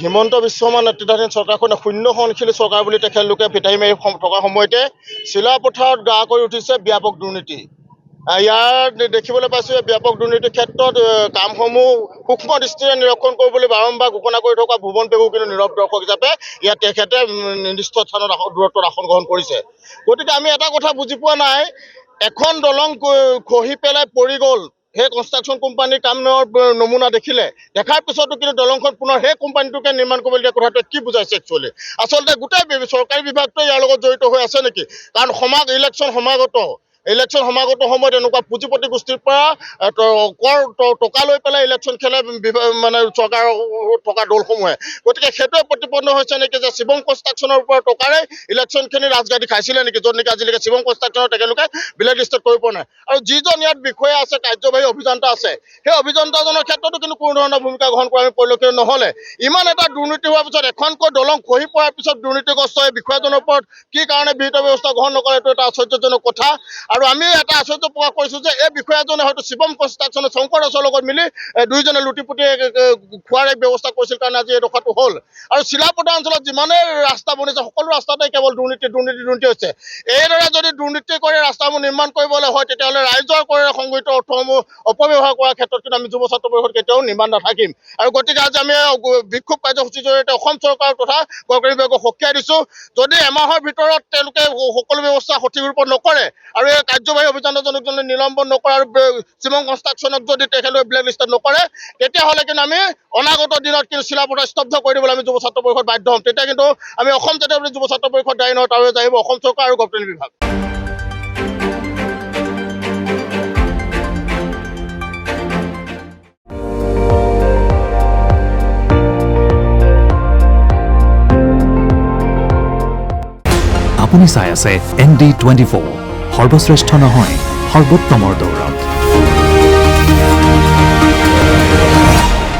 হিমন্ত বিশ্ব শৰ্মা নেতৃত্বাধীন চৰকাৰখনে শূন্য সহনশীল চৰকাৰ বুলি তেখেতলোকে ফিতাহী মাৰি থকা সময়তে চিলাপথাৰত গা কৰি উঠিছে ব্যাপক দুৰ্নীতি। ইয়াৰ দেখিবলৈ পাইছোঁ ব্যাপক দুৰ্নীতিৰ ক্ষেত্ৰত কামসমূহ সূক্ষ্ম দৃষ্টিৰে নিৰীক্ষণ কৰিবলৈ বাৰম্বাৰ ঘোষণা কৰি থকা ভুৱন পেগু কিন্তু নীৰৱ দৰ্শক হিচাপে ইয়াত তেখেতে নিৰ্দিষ্ট স্থানত দূৰত্বত আসন গ্ৰহণ কৰিছে। গতিকে আমি এটা কথা বুজি পোৱা নাই, এখন দলং খহি পেলাই পৰি গ'ল, সেই কনষ্ট্ৰাকশ্যন কোম্পানীৰ কামৰ নমুনা দেখাৰ পিছতো কিন্তু দলংখন পুনৰ সেই কোম্পানীটোকে নিৰ্মাণ কৰিবলৈ কথাটো কি বুজাইছে একচুৱেলি? আচলতে গোটেই চৰকাৰী বিভাগটোৱে ইয়াৰ লগত জড়িত হৈ আছে নেকি? কাৰণ ইলেকশ্যন সমাগত সময়ত এনেকুৱা পুঁজিপতি গোষ্ঠীৰ পৰা টকা লৈ পেলাই ইলেকশ্যন খেলে মানে চৰকাৰৰ থকা দলসমূহে। গতিকে সেইটোৱে প্ৰতিপন্ন হৈছে নেকি যে শিৱম কনষ্ট্ৰাকশ্যনৰ ওপৰত টকাৰে ইলেকশ্যনখিনি ৰাজগাদী খাইছিলে নেকি, য'ত নেকি আজিলৈকে শিৱম কনষ্ট্ৰাকশ্যনৰ তেখেতলোকে ব্লেক লিষ্টত কৰিব পৰা নাই। আৰু যিজন ইয়াত বিষয়া আছে, কাৰ্যবাহী অভিযন্তা আছে, সেই অভিযন্তাজনৰ ক্ষেত্ৰতো কিন্তু কোনো ধৰণৰ ভূমিকা গ্ৰহণ কৰা আমি পৰিলক্ষিত নহ'লে। ইমান এটা দুৰ্নীতি হোৱাৰ পিছত, এখনকৈ দলং খহি পৰাৰ পিছত দুৰ্নীতিগ্ৰস্ত এই বিষয়াজনৰ ওপৰত কি কাৰণে বিহিত ব্যৱস্থা গ্ৰহণ নকৰে, এইটো এটা আশ্চৰ্যজনক কথা। আৰু আমি এটা আশ্চৰ্য প্ৰকাশ কৰিছোঁ যে এই বিষয়াজনে হয়তো শিৱম কনষ্ট্ৰাকশ্যনৰ শংকৰ দাসৰ লগত মিলি দুয়োজনে লুটি-পুটি খোৱাৰ এক ব্যৱস্থা কৰিছিল কাৰণে আজি এই দশাটো হ'ল। আৰু চিলাপথাৰ অঞ্চলত যিমানেই ৰাস্তা বনিছে, সকলো ৰাস্তাতে কেৱল দুৰ্নীতি হৈছে। এইদৰে যদি দুৰ্নীতি কৰি ৰাস্তাসমূহ নিৰ্মাণ কৰিবলৈ হয়, তেতিয়াহ'লে ৰাইজৰ কৰি সংগৃহীত অৰ্থসমূহ অপব্যৱহাৰ কৰাৰ ক্ষেত্ৰত কিন্তু আমি যুৱ ছাত্ৰ পৰিষদ কেতিয়াও নিৰ্মাণ নাথাকিম। আৰু গতিকে আজি আমি বিক্ষোভ কাৰ্যসূচীৰ জৰিয়তে অসম চৰকাৰ তথা চৰকাৰী বিভাগক সকীয়াই দিছোঁ, যদি এমাহৰ ভিতৰত তেওঁলোকে সকলো ব্যৱস্থা সঠিক ৰূপত নকৰে আৰু এই কাৰ্যবাহী অভিযন্তাজনক যদি নিলম্বন নকৰে আৰু শিৱম কনষ্ট্ৰাকশ্যনক যদি তেখেতলোকে ব্লেক লিষ্টত নকৰে, তেতিয়াহ'লে কিন্তু আমি অনাগত দিনত কিন্তু চিলাপথাৰ স্তব্ধ কৰি দিবলৈ আমি যুৱ ছাত্ৰ পৰিষদ বাধ্য হ'ম। তেতিয়া কিন্তু আমি অসম জাতীয় যুৱ ছাত্ৰ পৰিষদ দায়ী নহয়, তাৰ আহিব অসম চৰকাৰ আৰু গভৰ্ণমেণ্ট বিভাগ। আপুনি চাই আছে ND24, সৰ্বশ্ৰেষ্ঠ নহয় সৰ্বোত্তমৰ দৌৰত।